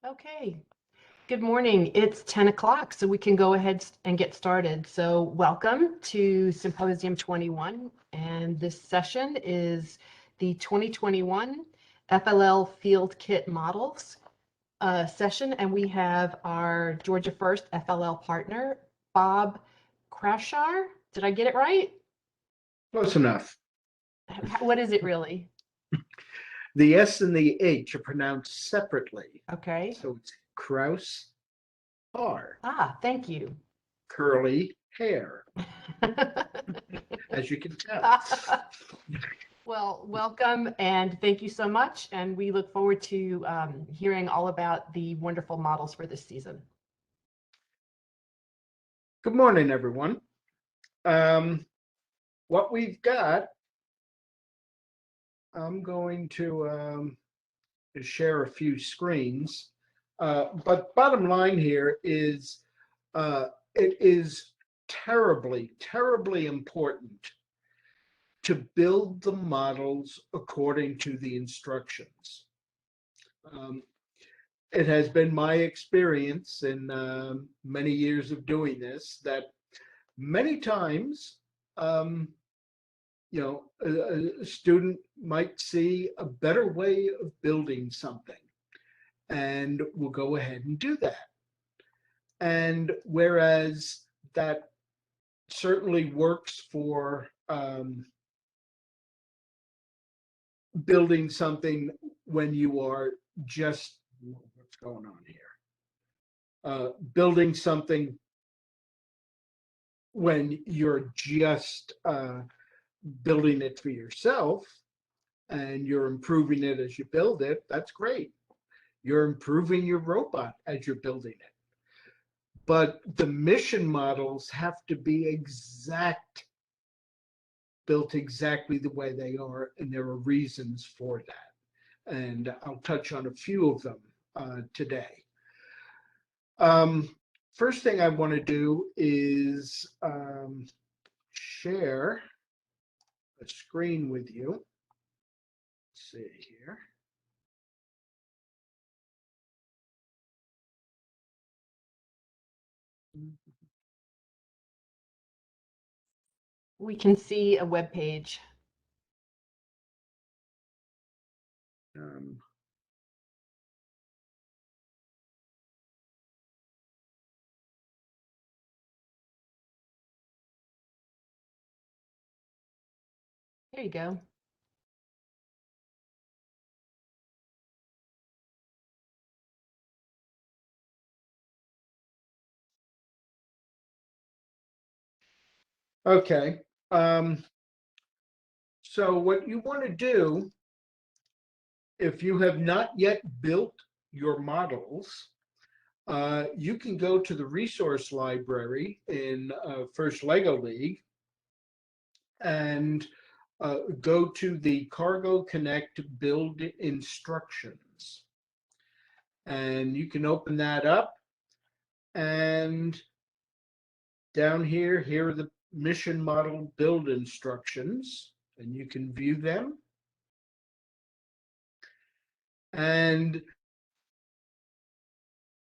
Okay, good morning. It's 10 o'clock, so we can go ahead and get started. So welcome to Symposium 21, and this session is the 2021 FLL Field Kit Models session, and we have our GeorgiaFIRST FLL partner, Bob Kraushaar. Did I get it right? Close enough. What is it really? The S and the H are pronounced separately. Okay. So it's Kraushaar. Thank you. Curly hair, as you can tell. Well, welcome and thank you so much. And we look forward to hearing all about the wonderful models for this season. Good morning, everyone. What we've got, I'm going to share a few screens. But bottom line here is it is terribly, terribly important to build the models according to the instructions. It has been my experience in many years of doing this that many times, a student might see a better way of building something and will go ahead and do that. And whereas that certainly works for building something when you are just, what's going on here? Building something when you're just building it for yourself and you're improving it as you build it, that's great. You're improving your robot as you're building it. But the mission models have to be built exactly the way they are, and there are reasons for that. And I'll touch on a few of them today. First thing I want to do is share a screen with you. Let's see here. We can see a web page. There you go. Okay. So what you want to do, if you have not yet built your models, you can go to the resource library in First Lego League and go to the Cargo Connect build instructions. And you can open that up, and down here are the mission model build instructions, and you can view them. And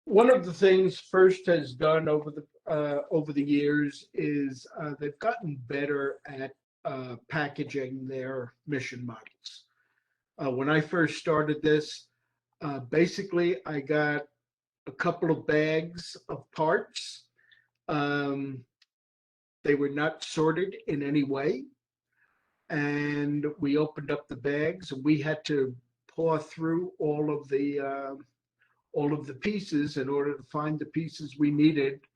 one of the things FIRST has done over the years is they've gotten better at packaging their mission models. When I first started this, basically I got a couple of bags of parts. They were not sorted in any way, and we opened up the bags and we had to paw through all of the pieces in order to find the pieces we needed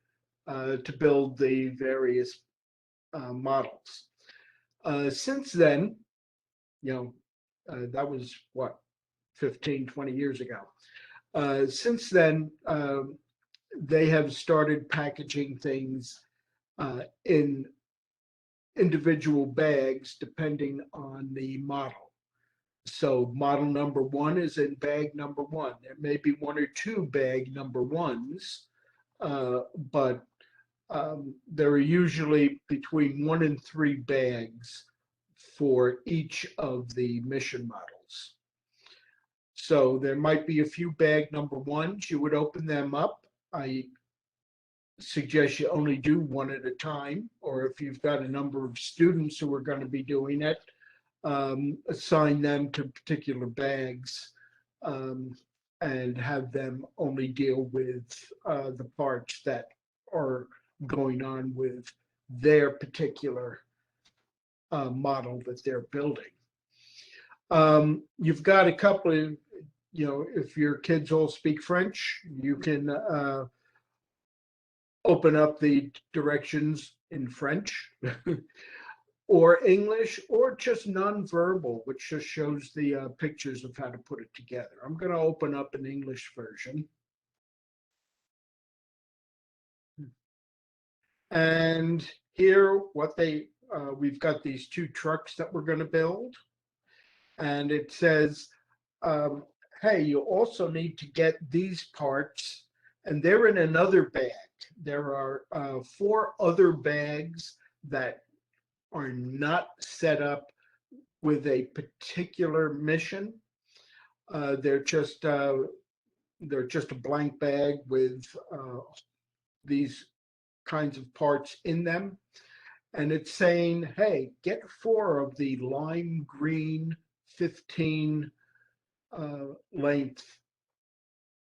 to build the various models. Since then, that was what, 15, 20 years ago. Since then, they have started packaging things in individual bags depending on the model. So model number 1 is in bag number 1. There may be 1 or 2 bag number 1s, but there are usually between 1 and 3 bags for each of the mission models. So there might be a few bag number ones. You would open them up. I suggest you only do one at a time, or if you've got a number of students who are going to be doing it, assign them to particular bags, and have them only deal with the parts that are going on with their particular model that they're building. You've got a couple of, if your kids all speak French, you can open up the directions in French or English, or just nonverbal, which just shows the pictures of how to put it together. I'm going to open up an English version. And here, we've got these two trucks that we're going to build. And it says, hey, you also need to get these parts, and they're in another bag. There are 4 other bags that are not set up with a particular mission. They're just a blank bag with these kinds of parts in them. And it's saying, hey, get 4 of the lime green 15 length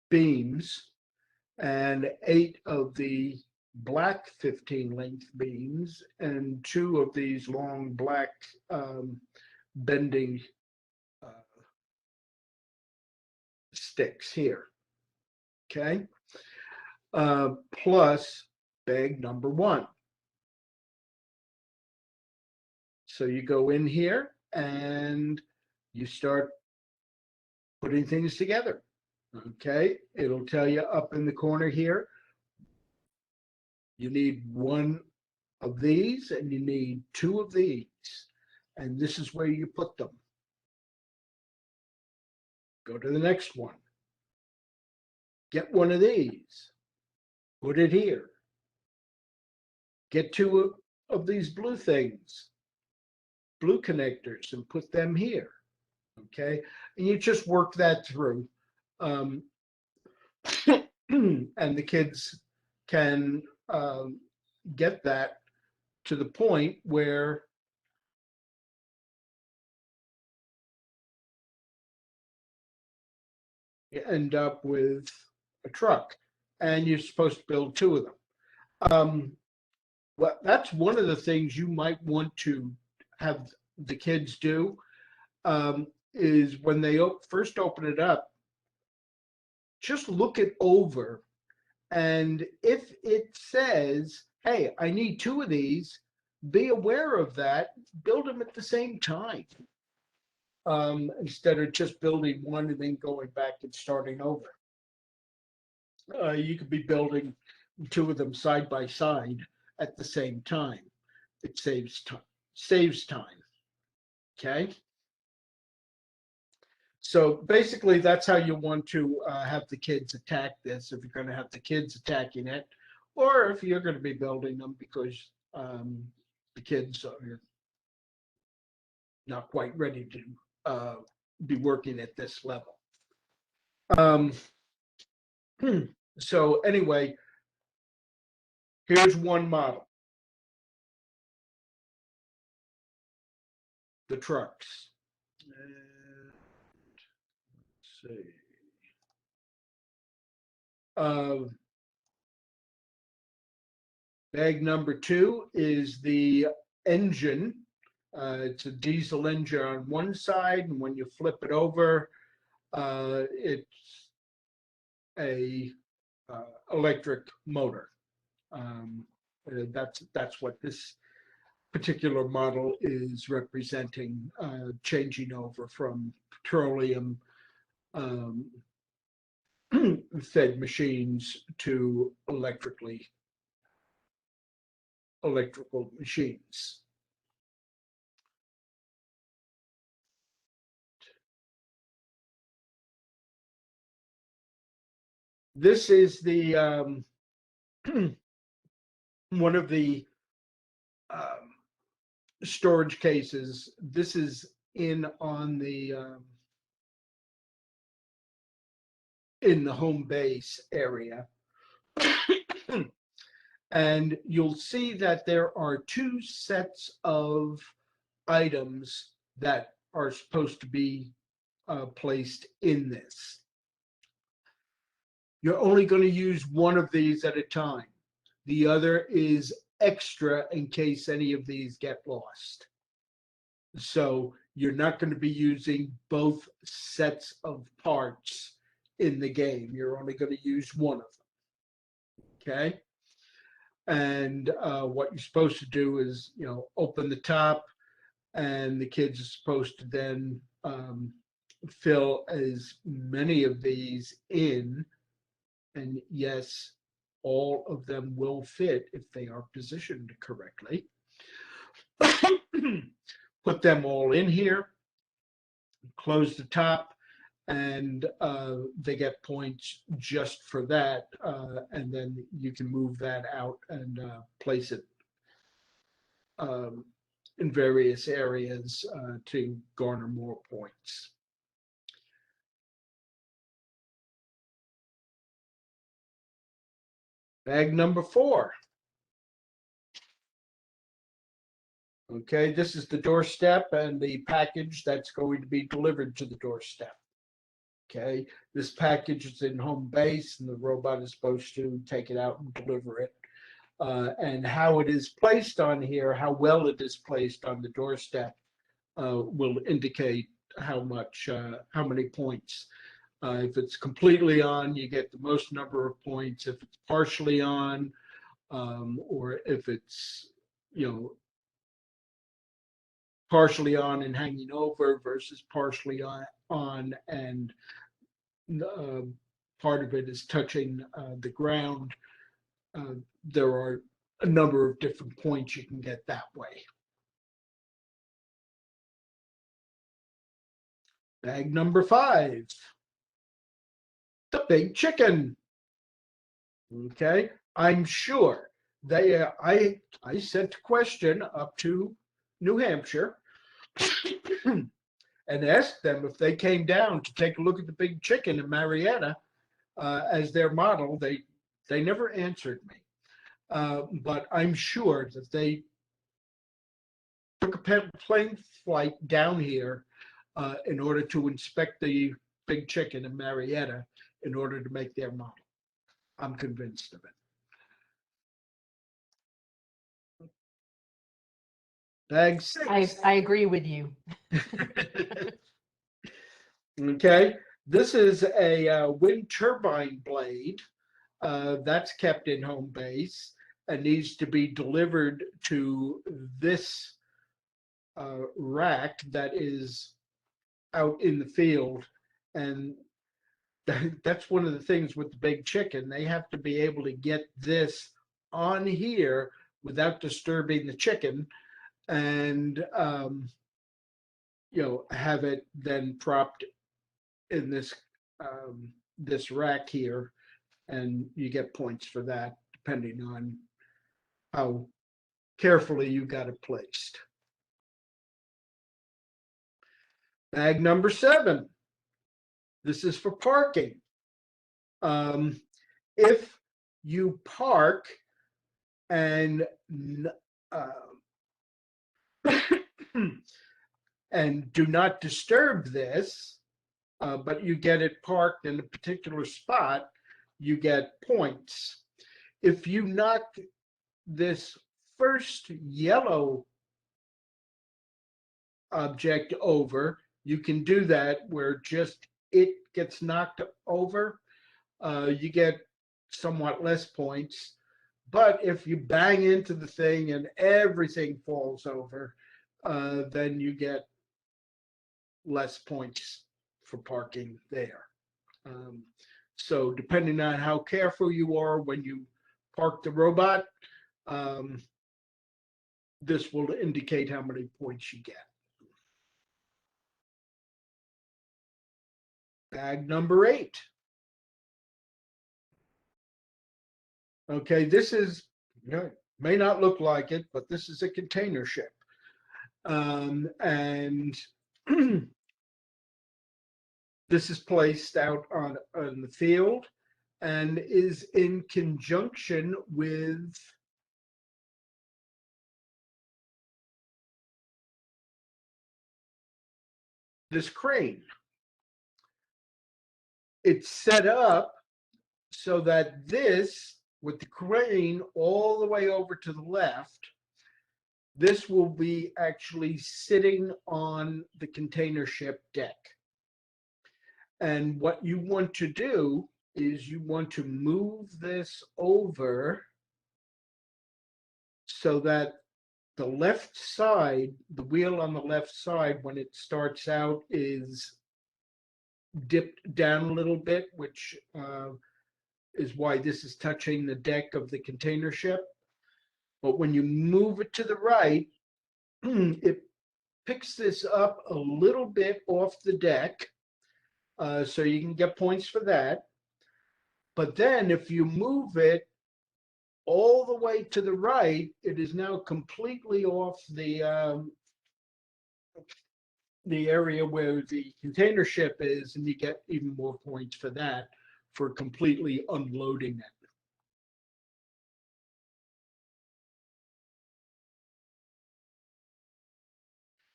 beams and 8 of the black 15 length beams and 2 of these long black bending sticks here. Okay. Plus bag number 1. So you go in here and you start putting things together. Okay, it'll tell you up in the corner here, you need 1 of these and you need 2 of these. And this is where you put them. Go to the next one. Get 1 of these. Put it here. Get 2 of these blue things, blue connectors, and put them here. Okay, and you just work that through. And the kids can get that to the point where you end up with a truck, and you're supposed to build 2 of them. Well, that's one of the things you might want to have the kids do, is when they first open it up, just look it over. And if it says, hey, I need 2 of these, be aware of that, build them at the same time. Instead of just building 1 and then going back and starting over. You could be building 2 of them side by side at the same time. It saves time. Okay. So basically, that's how you want to have the kids attack this, if you're going to have the kids attacking it, or if you're going to be building them because the kids are not quite ready to be working at this level. So anyway, here's one model. The trucks. And let's see. Bag number 2 is the engine. It's a diesel engine on one side, and when you flip it over, it's a electric motor. That's what this particular model is representing, changing over from petroleum fed machines to electrical machines. This is the one of the storage cases. This is in on the in the home base area. And you'll see that there are two sets of items that are supposed to be placed in this. You're only going to use one of these at a time. The other is extra in case any of these get lost. So you're not going to be using both sets of parts in the game. You're only going to use one of them. Okay. And what you're supposed to do is, open the top, and the kids are supposed to then fill as many of these in. And yes, all of them will fit if they are positioned correctly. Put them all in here, close the top, and they get points just for that. And then you can move that out and place it in various areas to garner more points. Bag number 4. Okay, this is the doorstep and the package that's going to be delivered to the doorstep. Okay, this package is in home base and the robot is supposed to take it out and deliver it. And how it is placed on here, how well it is placed on the doorstep will indicate how many points. If it's completely on, you get the most number of points. If it's partially on, or if it's, partially on and hanging over versus partially on and part of it is touching the ground, there are a number of different points you can get that way. Bag number 5. The big chicken. Okay, I'm sure I sent a question up to New Hampshire and asked them if they came down to take a look at the big chicken in Marietta as their model. They never answered me, but I'm sure that they took a plane flight down here in order to inspect the big chicken in Marietta in order to make their model. I'm convinced of it. Bag 6. I agree with you. Okay, this is a wind turbine blade that's kept in home base and needs to be delivered to this rack that is out in the field. And that's one of the things with the big chicken. They have to be able to get this on here without disturbing the chicken and have it then propped in this this rack here, and you get points for that depending on how carefully you got it placed. Bag number 7. This is for parking. If you park and and do not disturb this, but you get it parked in a particular spot, you get points. If you knock this first yellow object over, you can do that where just it gets knocked over. You get somewhat less points. But if you bang into the thing and everything falls over, then you get less points for parking there. So depending on how careful you are when you park the robot, this will indicate how many points you get. Bag number 8. Okay, this is, may not look like it, but this is a container ship. And This is placed out on the field and is in conjunction with this crane. It's set up so that this, with the crane all the way over to the left, this will be actually sitting on the container ship deck. And what you want to do is you want to move this over so that the left side, the wheel on the left side, when it starts out, is dipped down a little bit, which is why this is touching the deck of the container ship. But when you move it to the right, it picks this up a little bit off the deck, so you can get points for that. But then if you move it all the way to the right, it is now completely off the area where the container ship is, and you get even more points for that, for completely unloading it.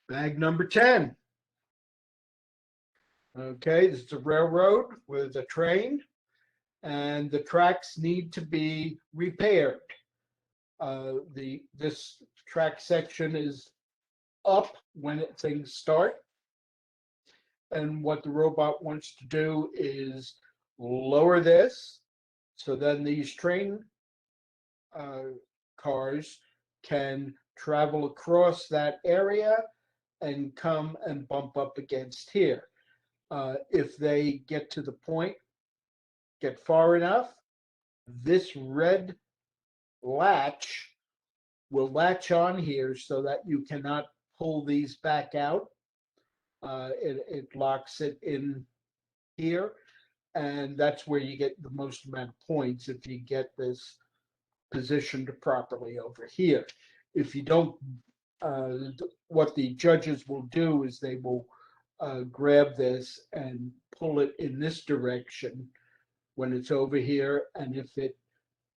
Bag number 10. Okay, this is a railroad with a train, and the tracks need to be repaired. This track section is up when things start, and what the robot wants to do is lower this, so then these train cars can travel across that area and come and bump up against here. If they get to the point, get far enough, this red latch will latch on here so that you cannot pull these back out. It locks it in here, and that's where you get the most amount of points if you get this positioned properly over here. If you don't, what the judges will do is they will grab this and pull it in this direction when it's over here, and if it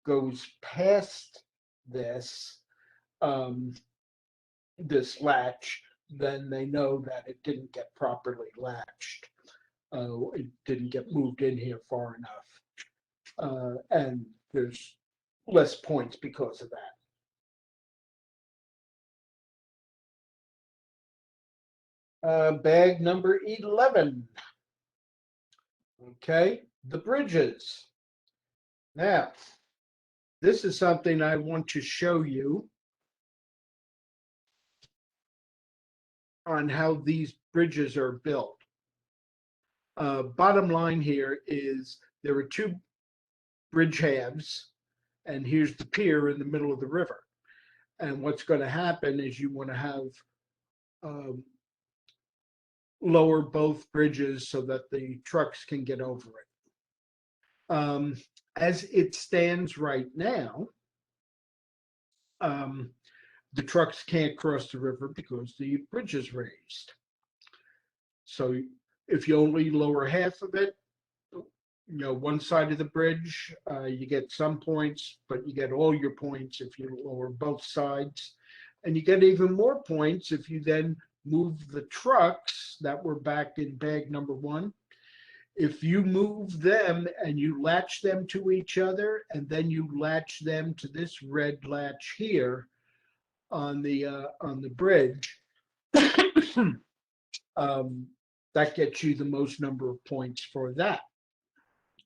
goes past this this latch, then they know that it didn't get properly latched. It didn't get moved in here far enough, and there's less points because of that. Bag number 11. Okay, the bridges. Now, this is something I want to show you on how these bridges are built. Bottom line here is there are two bridge halves, and here's the pier in the middle of the river. And what's going to happen is you want to have lower both bridges so that the trucks can get over it. As it stands right now, the trucks can't cross the river because the bridge is raised. So if you only lower half of it, one side of the bridge, you get some points, but you get all your points if you lower both sides. And you get even more points if you then move the trucks that were back in bag number 1. If you move them and you latch them to each other, and then you latch them to this red latch here on the bridge, that gets you the most number of points for that.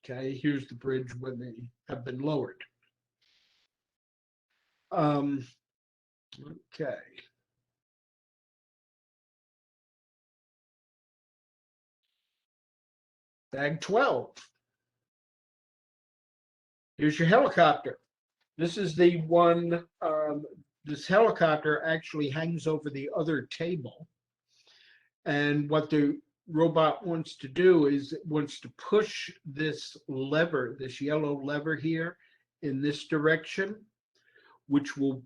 Okay, here's the bridge when they have been lowered. Okay. Bag 12. Here's your helicopter. This is the one, this helicopter actually hangs over the other table. And what the robot wants to do is it wants to push this lever, this yellow lever here, in this direction, which will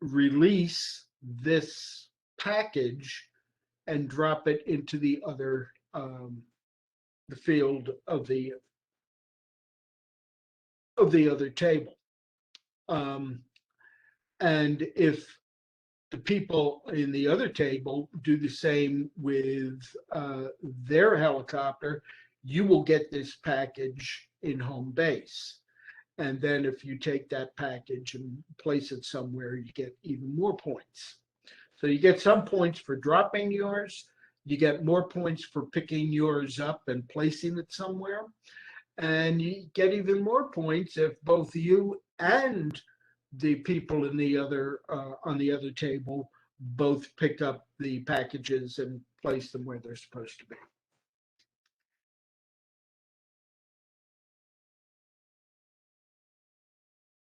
release this package and drop it into the other the field of the other table. And if the people in the other table do the same with their helicopter, you will get this package in home base. And then if you take that package and place it somewhere, you get even more points. So you get some points for dropping yours. You get more points for picking yours up and placing it somewhere. And you get even more points if both you and the people in the other on the other table both pick up the packages and place them where they're supposed to be.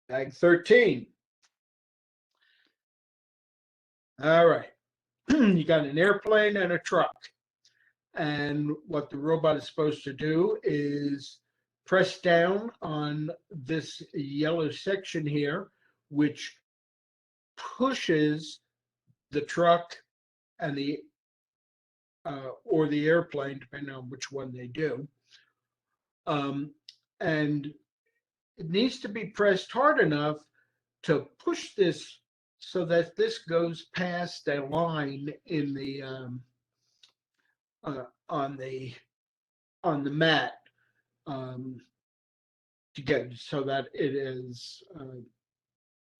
Bag 13. All right. You got an airplane and a truck. And what the robot is supposed to do is press down on this yellow section here, which pushes the truck and the or the airplane, depending on which one they do. And it needs to be pressed hard enough to push this so that this goes past a line in the on the mat to get so that it is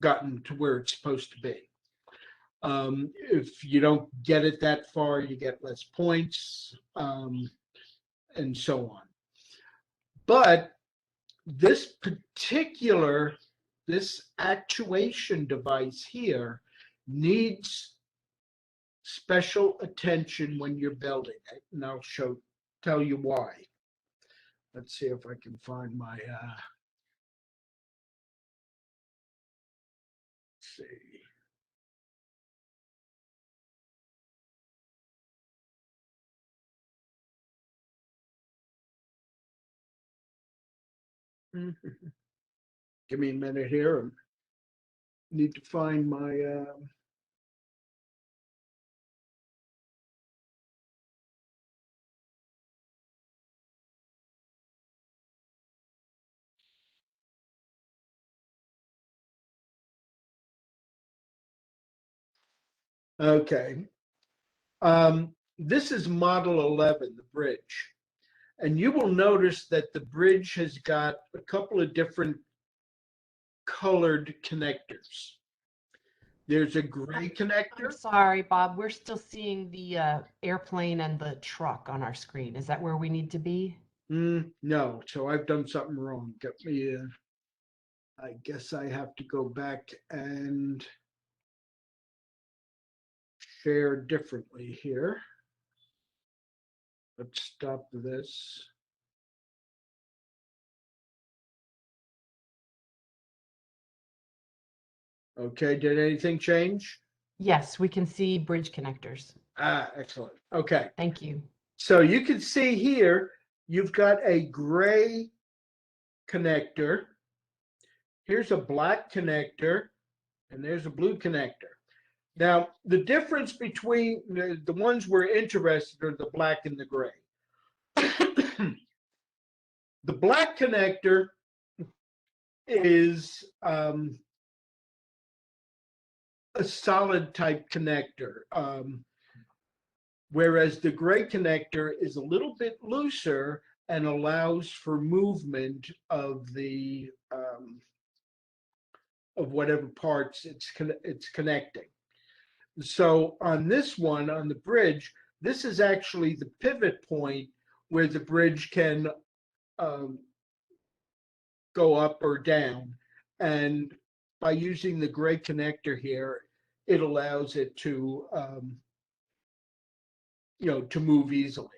gotten to where it's supposed to be. If you don't get it that far, you get less points, and so on. But this actuation device here needs special attention when you're building it, and I'll tell you why. Let's see if I can find my let's see. Give me a minute here. I need to find my okay. This is model 11, the bridge. And you will notice that the bridge has got a couple of different colored connectors. There's a gray I'm connector. sorry, Bob. We're still seeing the airplane and the truck on our screen. Is that where we need to be? No, so I've done something wrong. Get me I guess I have to go back and share differently here. Let's stop this. Okay, did anything change? Yes, we can see bridge connectors. Ah, excellent. Okay. Thank you. So you can see here, you've got a gray connector. Here's a black connector, and there's a blue connector. Now, the difference between the ones we're interested in are the black and the gray. The black connector is a solid type connector, whereas the gray connector is a little bit looser and allows for movement of the of whatever parts it's connecting. So on this one, on the bridge, this is actually the pivot point where the bridge can go up or down. And by using the gray connector here, it allows it to, to move easily.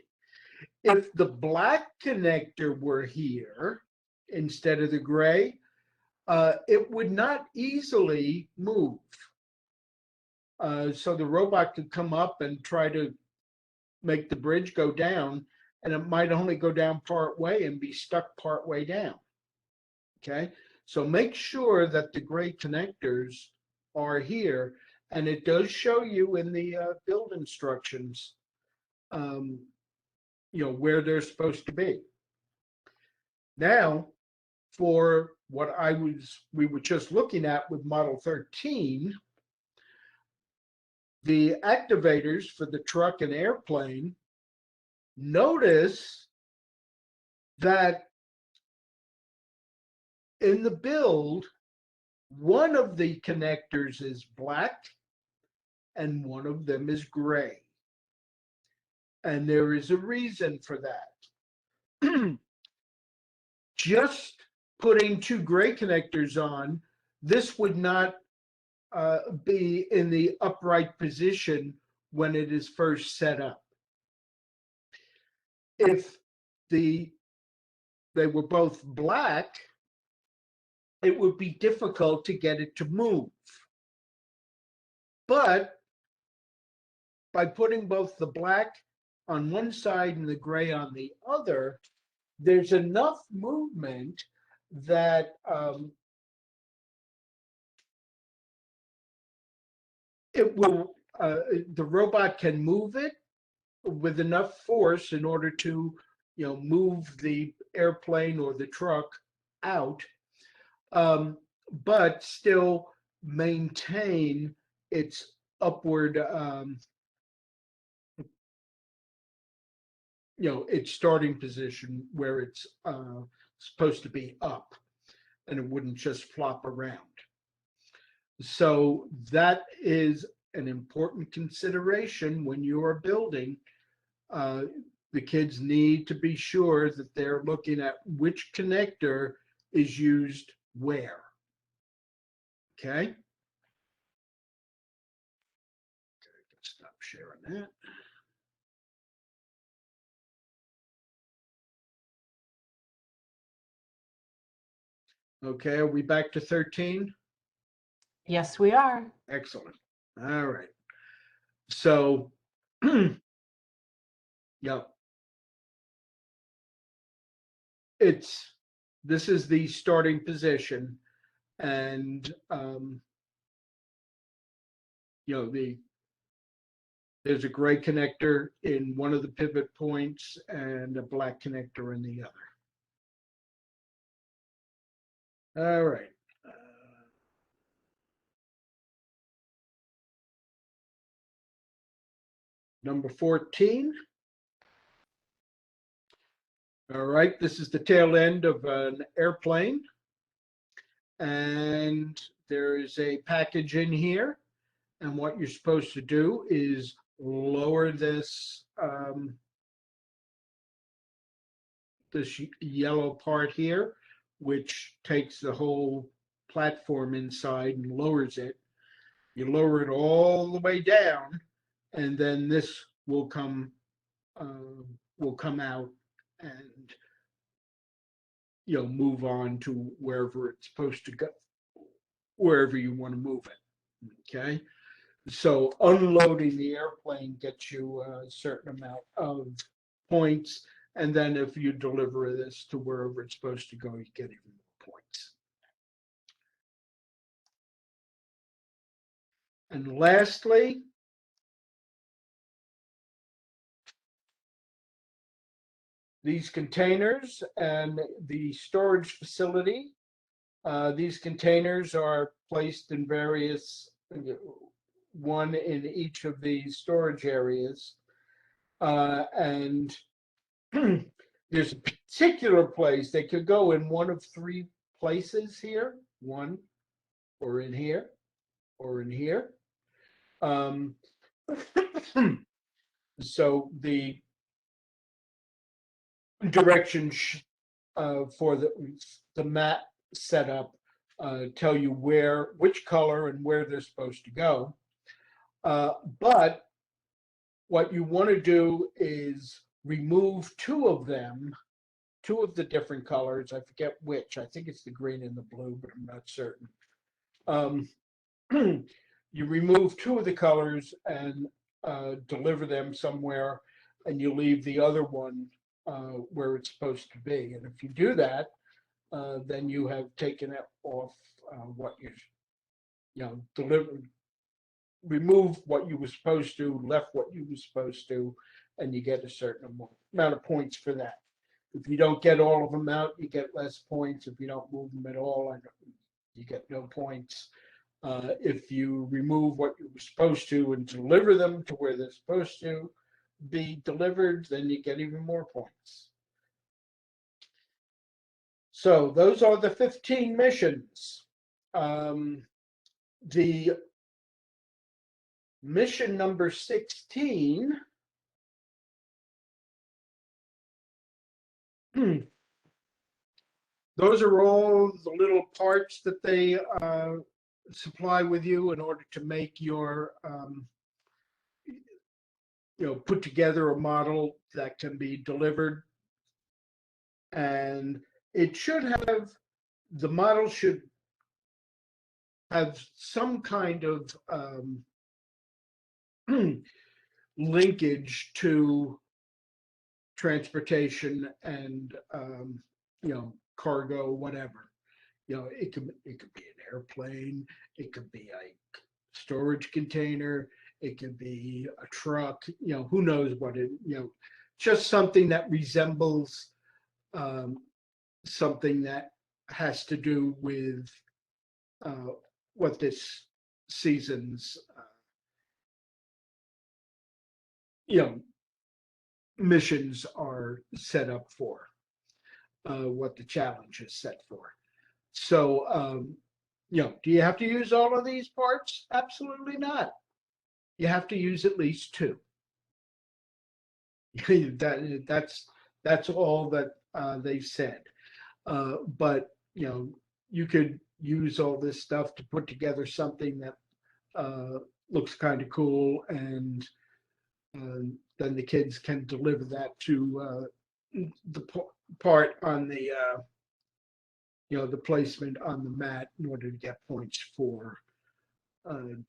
If the black connector were here instead of the gray, it would not easily move. So the robot could come up and try to make the bridge go down, and it might only go down part way and be stuck part way down. Okay, so make sure that the gray connectors are here, and it does show you in the build instructions where they're supposed to be. Now, for what we were just looking at with Model 13, the activators for the truck and airplane, notice that in the build, one of the connectors is black and one of them is gray. And there is a reason for that. Just putting two gray connectors on, this would not be in the upright position when it is first set up. If they were both black, it would be difficult to get it to move. But by putting both the black on one side and the gray on the other, there's enough movement that the robot can move it with enough force in order to, move the airplane or the truck out, but still maintain its upward, its starting position where it's supposed to be up, and it wouldn't just flop around. So that is an important consideration when you are building. The kids need to be sure that they're looking at which connector is used where. Okay? Stop sharing that. Okay, are we back to 13? Yes, we are. Excellent. All right. So, yeah, this is the starting position, and there's a gray connector in one of the pivot points and a black connector in the other. All right. Number 14. All right, this is the tail end of an airplane. And there is a package in here. And what you're supposed to do is lower this, this yellow part here, which takes the whole platform inside and lowers it. You lower it all the way down, and then this will come out and move on to wherever it's supposed to go, wherever you want to move it. Okay, so unloading the airplane gets you a certain amount of points, and then if you deliver this to wherever it's supposed to go, you get even more points. And lastly, these containers and the storage facility. These containers are placed in various, one in each of the storage areas. And there's a particular place they could go in one of three places here, one, or in here, or in here. So the directions for the map setup tell you which color and where they're supposed to go. But what you want to do is remove two of the different colors. I forget which. I think it's the green and the blue, but I'm not certain. You remove two of the colors and deliver them somewhere, and you leave the other one where it's supposed to be. And if you do that, then you have taken it off what you delivered, remove what you were supposed to, left what you were supposed to, and you get a certain amount of points for that. If you don't get all of them out, you get less points. If you don't move them at all, you get no points. If you remove what you were supposed to and deliver them to where they're supposed to be delivered, then you get even more points. So those are the 15 missions. The mission number 16, those are all the little parts that they supply with you in order to make your, put together a model that can be delivered. And it should have, the model should have some kind of linkage to transportation and cargo, whatever. It could be an airplane, it could be a storage container, it could be a truck, who knows what it, just something that resembles something that has to do with what this season's missions are set up for, what the challenge is set for. So, do you have to use all of these parts? Absolutely not. You have to use at least 2. That's all that they've said. But you could use all this stuff to put together something that looks kind of cool, and then the kids can deliver that to the part on the the placement on the mat in order to get points for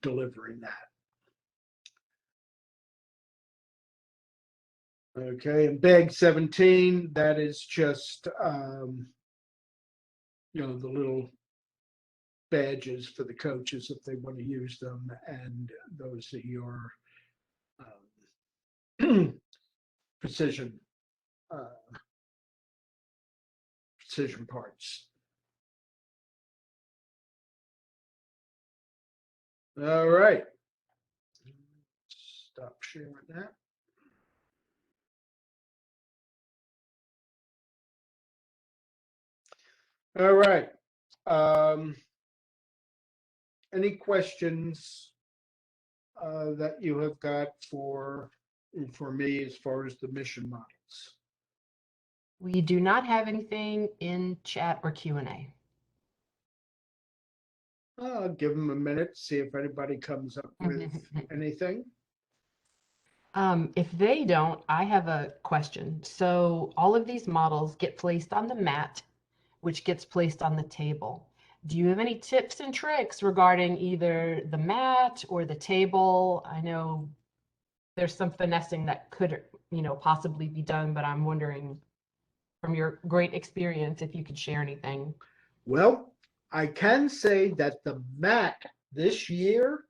delivering that. Okay, and bag 17, that is just the little badges for the coaches if they want to use them, and those are your precision parts. All right. Stop sharing that. All right. Any questions that you have got for me as far as the mission models? We do not have anything in chat or Q&A. I'll give them a minute, see if anybody comes up with anything. If they don't, I have a question. So all of these models get placed on the mat, which gets placed on the table. Do you have any tips and tricks regarding either the mat or the table? I know there's some finessing that could, possibly be done, but I'm wondering from your great experience if you could share anything. Well, I can say that the mat this year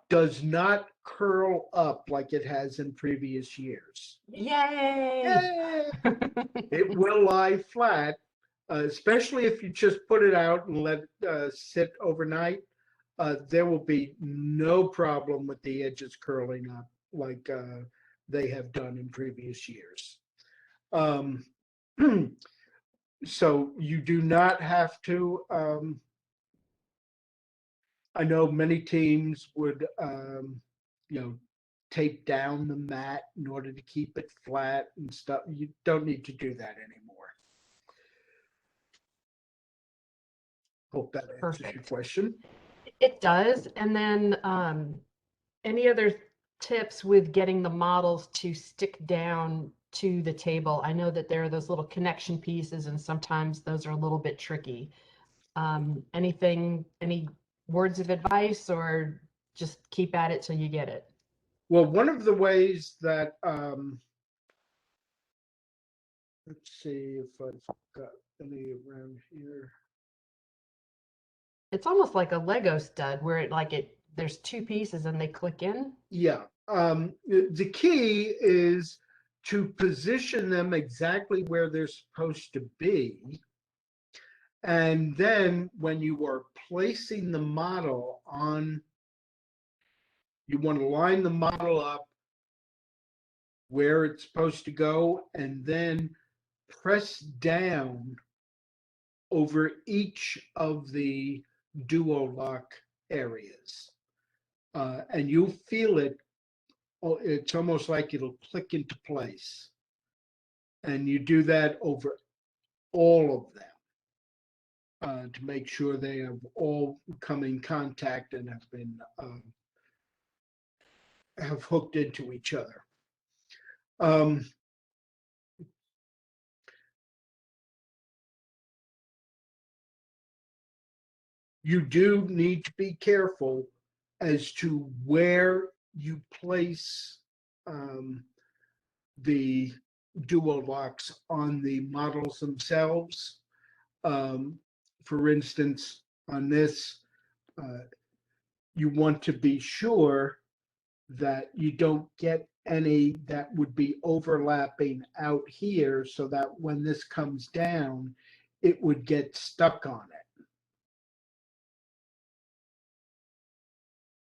does not curl up like it has in previous years. Yay! Yay! It will lie flat, especially if you just put it out and let it sit overnight. There will be no problem with the edges curling up like they have done in previous years. So you do not have to. I know many teams would, tape down the mat in order to keep it flat and stuff. You don't need to do that anymore. Hope that answers your question. It does. And then any other tips with getting the models to stick down to the table? I know that there are those little connection pieces, and sometimes those are a little bit tricky. Any words of advice, or just keep at it till you get it? Well, one of the ways that, let's see if I've got any around here. It's almost like a Lego stud where it there's two pieces and they click in. Yeah. The key is to position them exactly where they're supposed to be. And then when you are placing the model on, you want to line the model up where it's supposed to go and then press down over each of the duo lock areas. And you'll feel it. It's almost like it'll click into place. And you do that over all of them to make sure they have all come in contact and have been have hooked into each other. You do need to be careful as to where you place the duo locks on the models themselves. For instance, on this, you want to be sure that you don't get any that would be overlapping out here so that when this comes down, it would get stuck on it.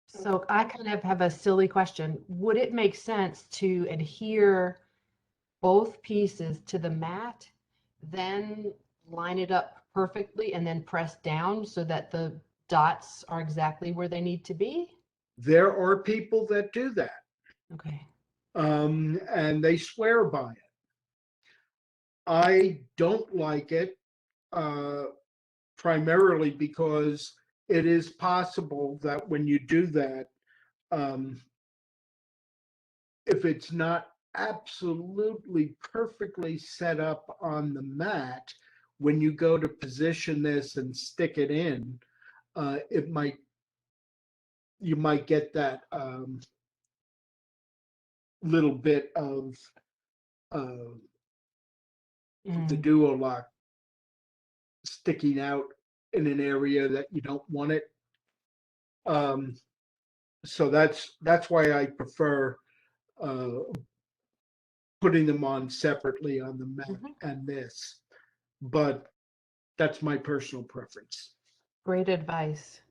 So I kind of have a silly question. Would it make sense to adhere both pieces to the mat, then line it up perfectly and then press down so that the dots are exactly where they need to be? There are people that do that. Okay. And they swear by it. I don't like it primarily because it is possible that when you do that, if it's not absolutely perfectly set up on the mat, when you go to position this and stick it in, you might get that little bit of the duo lock sticking out in an area that you don't want it. So that's why I prefer putting them on separately on the mat and this, but that's my personal preference. Great advice.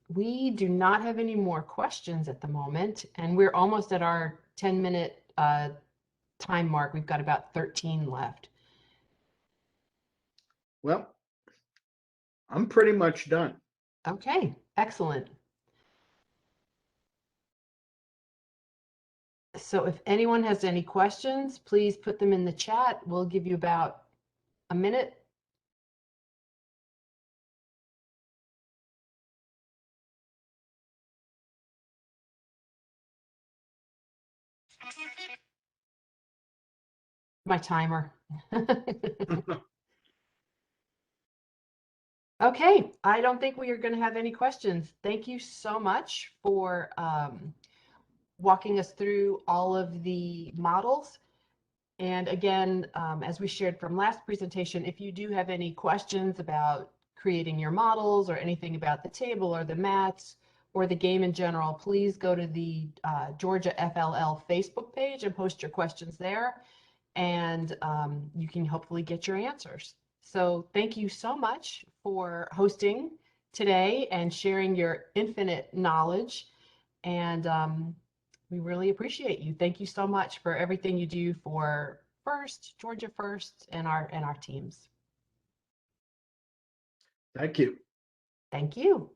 We do not have any more questions at the moment, and we're almost at our 10-minute time mark. We've got about 13 left. Well, I'm pretty much done. Okay, excellent. So if anyone has any questions, please put them in the chat. We'll give you about a minute. My timer. Okay, I don't think we are going to have any questions. Thank you so much for walking us through all of the models. And again, as we shared from last presentation, if you do have any questions about creating your models or anything about the table or the mats or the game in general, please go to the Georgia FLL Facebook page and post your questions there. And you can hopefully get your answers. So thank you so much for hosting today and sharing your infinite knowledge. And we really appreciate you. Thank you so much for everything you do for FIRST, Georgia FIRST, and our teams. Thank you. Thank you.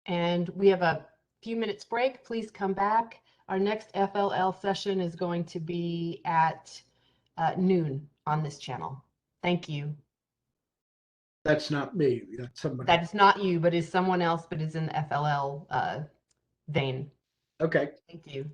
And we have a few minutes break. Please come back. Our next FLL session is going to be at noon on this channel. Thank you. That's not me. That's somebody. That is not you, but is someone else, but is in the FLL vein. Okay. Thank you.